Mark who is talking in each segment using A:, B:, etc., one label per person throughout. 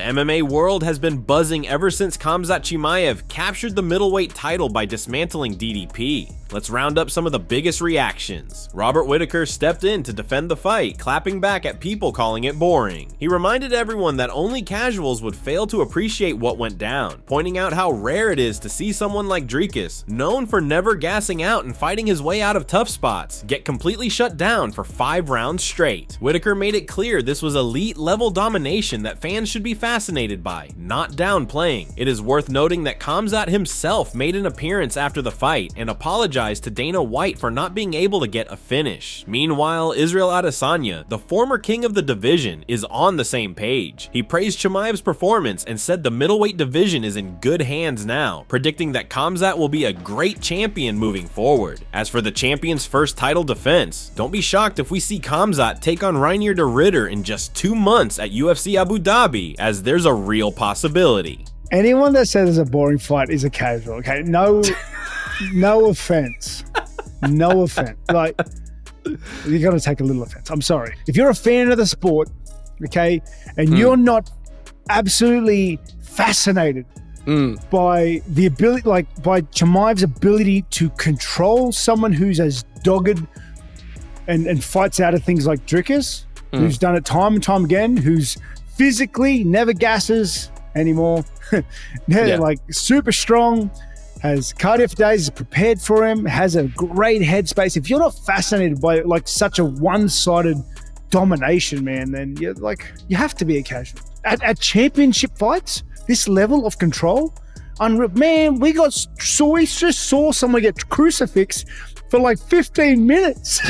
A: The MMA world has been buzzing ever since Khamzat Chimaev captured the middleweight title by dismantling DDP. Let's round up some of the biggest reactions. Robert Whittaker stepped in to defend the fight, clapping back at people calling it boring. He reminded everyone that only casuals would fail to appreciate what went down, pointing out how rare it is to see someone like Dricus, known for never gassing out and fighting his way out of tough spots, get completely shut down for 5 rounds straight. Whittaker made it clear this was elite level domination that fans should be fascinated by, not downplaying. It is worth noting that Khamzat himself made an appearance after the fight and apologized to Dana White for not being able to get a finish. Meanwhile, Israel Adesanya, the former king of the division, is on the same page. He praised Chimaev's performance and said the middleweight division is in good hands now, predicting that Khamzat will be a great champion moving forward. As for the champion's first title defense, don't be shocked if we see Khamzat take on Reinier De Ridder in just 2 months at UFC Abu Dhabi, as there's a real possibility.
B: Anyone that says it's a boring fight is a casual, okay? No offense. No offense. Like, you got to take a little offense. I'm sorry. If you're a fan of the sport, okay, and you're not absolutely fascinated by the ability, like by Chimaev's ability to control someone who's as dogged and fights out of things like Dricus, who's done it time and time again, who's physically never gasses anymore, like super strong, has cardio for days, is prepared for him, has a great headspace. If you're not fascinated by like such a one-sided domination, man, then you're like, you have to be a casual. At championship fights, this level of control, man, we just saw someone get crucifixed for like 15 minutes.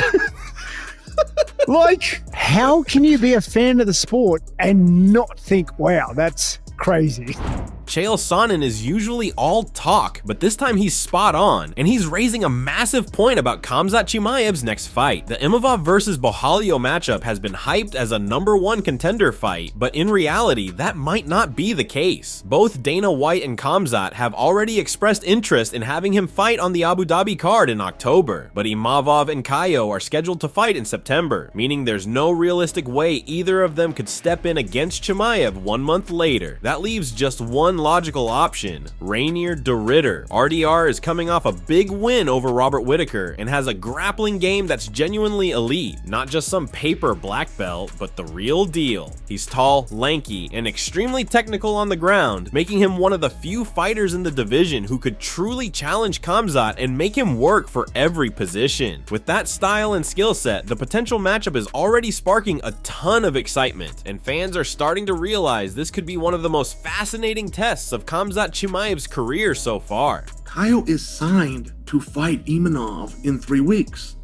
B: Like, how can you be a fan of the sport and not think, wow, that's crazy?
A: Chael Sonnen is usually all talk, but this time he's spot on, and he's raising a massive point about Khamzat Chimaev's next fight. The Imavov versus Bohalio matchup has been hyped as a #1 contender fight, but in reality, that might not be the case. Both Dana White and Khamzat have already expressed interest in having him fight on the Abu Dhabi card in October, but Imavov and Caio are scheduled to fight in September, meaning there's no realistic way either of them could step in against Chimaev 1 month later. That leaves just one logical option: Reinier De Ridder. RDR is coming off a big win over Robert Whittaker and has a grappling game that's genuinely elite, not just some paper black belt, but the real deal. He's tall, lanky, and extremely technical on the ground, making him one of the few fighters in the division who could truly challenge Khamzat and make him work for every position. With that style and skill set, the potential matchup is already sparking a ton of excitement, and fans are starting to realize this could be one of the most fascinating tests of Khamzat Chimaev's career so far.
C: Caio is signed to fight Imanov in 3 weeks.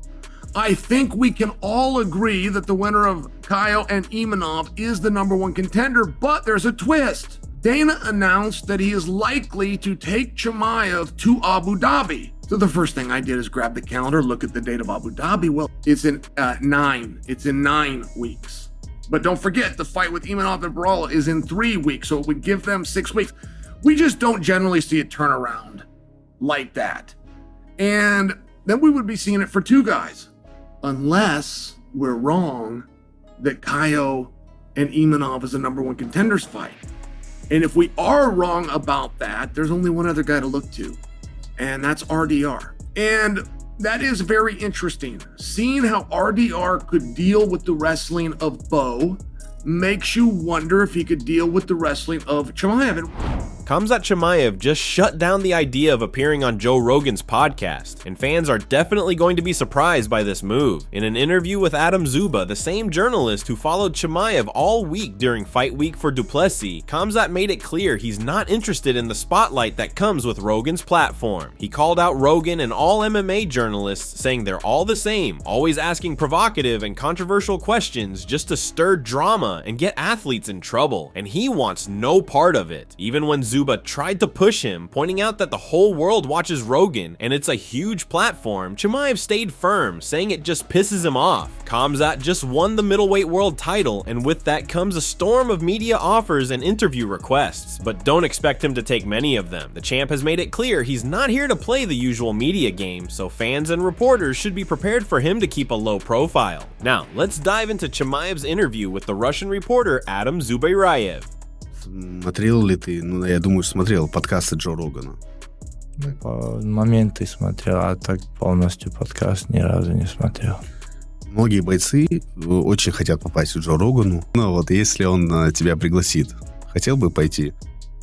C: I think we can all agree that the winner of Caio and Imanov is the #1 contender, but there's a twist. Dana announced that he is likely to take Chimaev to Abu Dhabi. So the first thing I did is grab the calendar, look at the date of Abu Dhabi. Well, it's in 9 weeks. But don't forget, the fight with Imanov and Barala is in 3 weeks, so it would give them 6 weeks. We just don't generally see a turnaround like that. And then we would be seeing it for 2 guys, unless we're wrong that Caio and Imanov is a #1 contenders fight. And if we are wrong about that, there's only one other guy to look to, and that's RDR. And that is very interesting. Seeing how RDR could deal with the wrestling of Bo makes you wonder if he could deal with the wrestling of Chimaev.
A: Khamzat Chimaev just shut down the idea of appearing on Joe Rogan's podcast, and fans are definitely going to be surprised by this move. In an interview with Adam Zuba, the same journalist who followed Chimaev all week during fight week for Plessis, Khamzat made it clear he's not interested in the spotlight that comes with Rogan's platform. He called out Rogan and all MMA journalists, saying they're all the same, always asking provocative and controversial questions just to stir drama and get athletes in trouble, and he wants no part of it. Even when Zuba tried to push him, pointing out that the whole world watches Rogan and it's a huge platform, Chimaev stayed firm, saying it just pisses him off. Khamzat just won the middleweight world title, and with that comes a storm of media offers and interview requests, but don't expect him to take many of them. The champ has made it clear he's not here to play the usual media game, so fans and reporters should be prepared for him to keep a low profile. Now, let's dive into Chimaev's interview with the Russian reporter Adam Zubayrayev.
D: Смотрел ли ты, ну, я думаю, смотрел подкасты Джо Рогана?
E: Ну, по моменты смотрел, а так полностью подкаст ни разу не смотрел.
D: Многие бойцы очень хотят попасть к Джо Рогану. Но вот если он тебя пригласит, хотел бы пойти?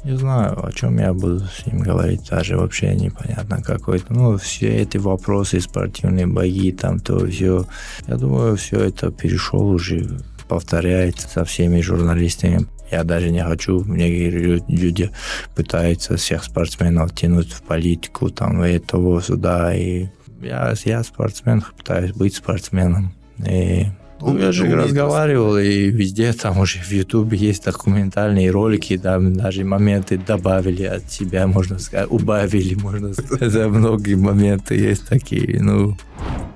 E: Не знаю, о чем я буду с ним говорить, даже вообще непонятно какой-то. Ну, все эти вопросы, спортивные бои, там то все. Я думаю, все это перешел уже, повторяется со всеми журналистами. Я даже не хочу, мне люди пытаются всех спортсменов тянуть в политику, там, и того сюда, и я спортсмен, пытаюсь быть спортсменом. И я же разговаривал, и везде, там уже в Ютубе есть документальные ролики, там даже моменты добавили от себя, можно сказать, убавили, можно сказать, многие моменты есть такие, ну...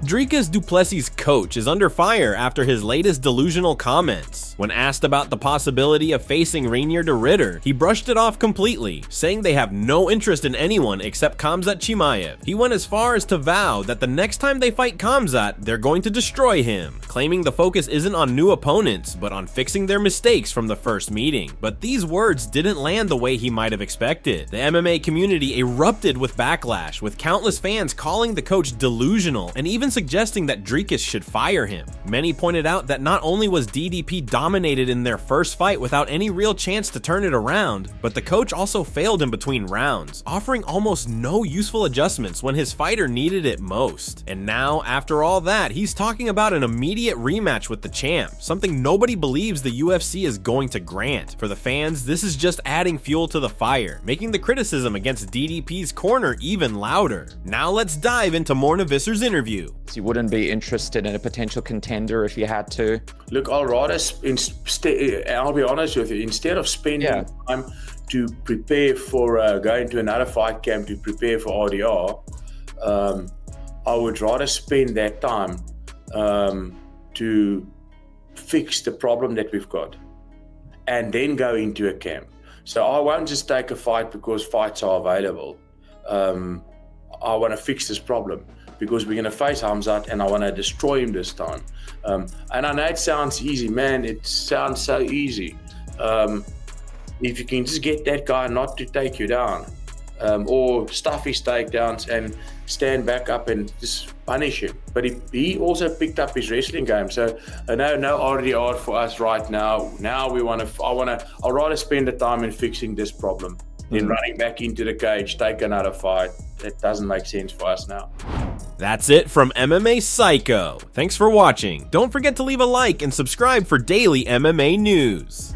A: Dricus du Plessis' coach is under fire after his latest delusional comments. When asked about the possibility of facing Reinier De Ridder, he brushed it off completely, saying they have no interest in anyone except Khamzat Chimaev. He went as far as to vow that the next time they fight Khamzat, they're going to destroy him, claiming the focus isn't on new opponents, but on fixing their mistakes from the first meeting. But these words didn't land the way he might have expected. The MMA community erupted with backlash, with countless fans calling the coach delusional and even suggesting that Dricus should fire him. Many pointed out that not only was DDP dominated in their first fight without any real chance to turn it around, but the coach also failed in between rounds, offering almost no useful adjustments when his fighter needed it most. And now, after all that, he's talking about an immediate rematch with the champ, something nobody believes the UFC is going to grant. For the fans, this is just adding fuel to the fire, making the criticism against DDP's corner even louder. Now let's dive into Morna Visser's interview.
F: You wouldn't be interested in a potential contender if you had to?
G: Look, I'll rather, I'll be honest with you, instead of spending time to prepare for going to another fight camp to prepare for RDR, I would rather spend that time to fix the problem that we've got and then go into a camp. So I won't just take a fight because fights are available. I want to fix this problem, because we're going to face Khamzat and I want to destroy him this time. And I know it sounds easy, man. It sounds so easy. If you can just get that guy not to take you down, or stuff his takedowns and stand back up and just punish him. But he also picked up his wrestling game. So no RDR for us right now. Now I'd rather spend the time in fixing this problem than running back into the cage, take another fight. That doesn't make sense for us now.
A: That's it from MMA Psycho. Thanks for watching. Don't forget to leave a like and subscribe for daily MMA news.